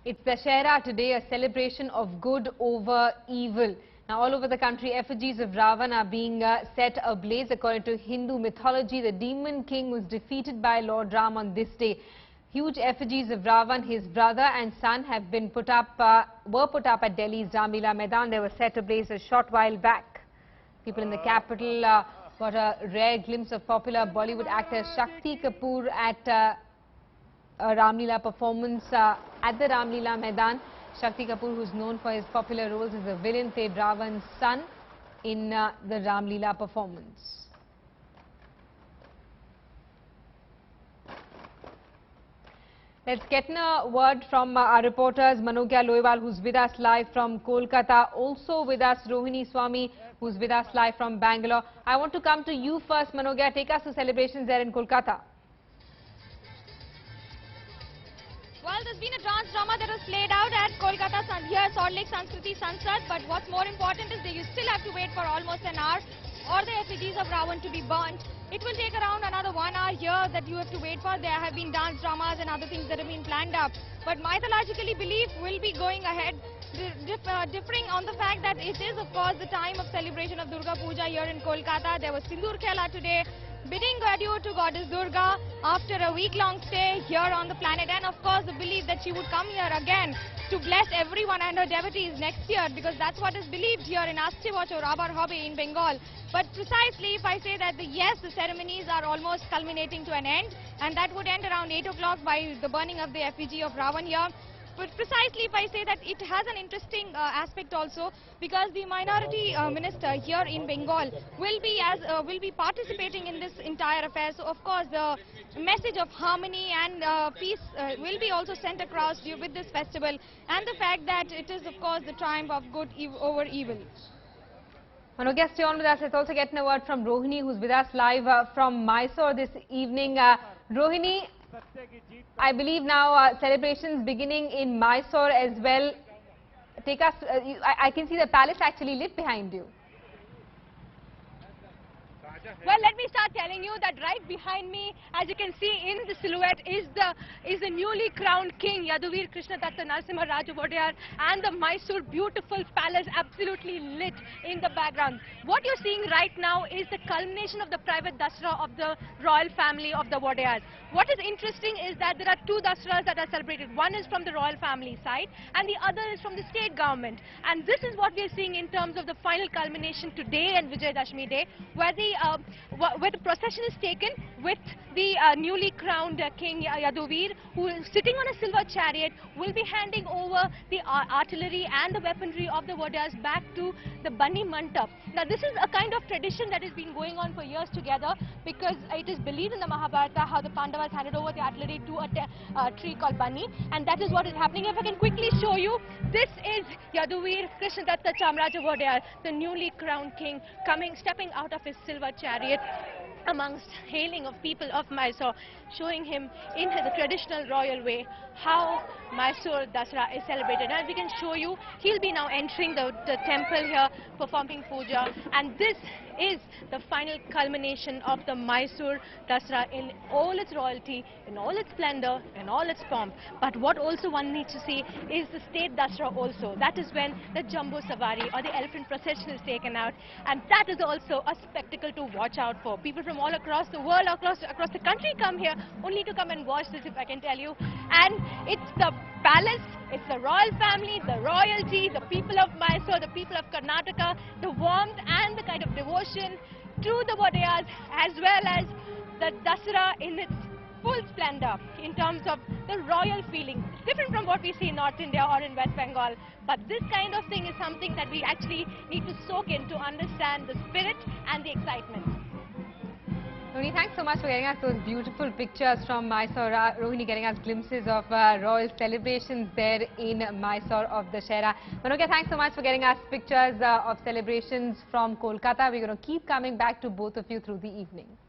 It's Dussehra today, a celebration of good over evil. Now, all over the country, effigies of Ravan are being set ablaze. According to Hindu mythology, the demon king was defeated by Lord Ram on this day. Huge effigies of Ravan, his brother and son, have been were put up at Delhi's Ramlila Maidan. They were set ablaze a short while back. People in the capital got a rare glimpse of popular Bollywood actor Shakti Kapoor at a Ramlila performance at the Ramlila Maidan. Shakti Kapoor, who's known for his popular roles as a villain, played Ravan's son in the Ramlila performance. Let's get a word from our reporters Manogya Loiwal, who's with us live from Kolkata. Also with us Rohini Swami, who's with us live from Bangalore. I want to come to you first, Manogya. Take us to celebrations there in Kolkata. Well, there's been a dance drama that was played out at Kolkata here, Salt Lake Sanskriti Sansad. But what's more important is that you still have to wait for almost an hour or the effigies of Ravan to be burnt. It will take around another 1 hour here that you have to wait for. There have been dance dramas and other things that have been planned up. But mythologically belief will be going ahead, differing on the fact that it is, of course, the time of celebration of Durga Puja here in Kolkata. There was Sindoor Khela today, bidding adieu to Goddess Durga after a week-long stay here on the planet, and of course the belief that she would come here again to bless everyone and her devotees next year, because that's what is believed here in Astiwach or Abar Hobe in Bengal. But precisely if I say that yes, the ceremonies are almost culminating to an end, and that would end around 8 o'clock by the burning of the effigy of Ravan here. But precisely if I say that it has an interesting aspect also, because the minority minister here in Bengal will be participating in this entire affair. So of course the message of harmony and peace will be also sent across with this festival, and the fact that it is of course the triumph of good over evil. Manogya, stay on with us. Let's also get a word from Rohini, who's with us live from Mysore this evening. Rohini, I believe now celebrations beginning in Mysore as well. Take us. I can see the palace actually lit behind you. Well, let me start telling you that right behind me, as you can see in the silhouette, is the newly crowned king Yaduvir Krishnadatta Narasimha Raju Wodeyar, and the Mysore beautiful palace absolutely lit in the background. What you're seeing right now is the culmination of the private Dussehra of the royal family of the Wodeyars. What is interesting is that there are two Dussehras that are celebrated. One is from the royal family side and the other is from the state government. And this is what we're seeing in terms of the final culmination today and Vijayadashmi Day, where the procession is taken with the newly crowned King Yaduvir, who is sitting on a silver chariot, will be handing over the artillery and the weaponry of the Wodeyars back to the Banni Mantap. Now this is a kind of tradition that has been going on for years together, because it is believed in the Mahabharata how the Pandavas handed over the artillery to a tree called Banni, and that is what is happening. If I can quickly show you, this is Yaduvir Krishnadatta Chamraja Wodeyar, the newly crowned king, stepping out of his silver chariot amongst hailing of people of Mysore, showing him in the traditional royal way how Mysore Dussehra is celebrated. As we can show you, he'll be now entering the temple here, performing puja, and this is the final culmination of the Mysore Dussehra in all its royalty, in all its splendor, in all its pomp. But what also one needs to see is the state Dussehra also. That is when the Jumbo Savari or the elephant procession is taken out, and that is also a spectacle to watch out for. People from all across the world, across the country come here only to come and watch this, if I can tell you. And it's the palace, it's the royal family, the royalty, the people of Mysore, the people of Karnataka, the warmth and the kind of devotion to the Wodeyars, as well as the Dussehra in its full splendor in terms of the royal feeling. It's different from what we see in North India or in West Bengal, but this kind of thing is something that we actually need to soak in to understand the spirit and the excitement. Rohini, thanks so much for getting us those beautiful pictures from Mysore. Rohini getting us glimpses of royal celebrations there in Mysore of Dussehra. Manogya, thanks so much for getting us pictures of celebrations from Kolkata. We're going to keep coming back to both of you through the evening.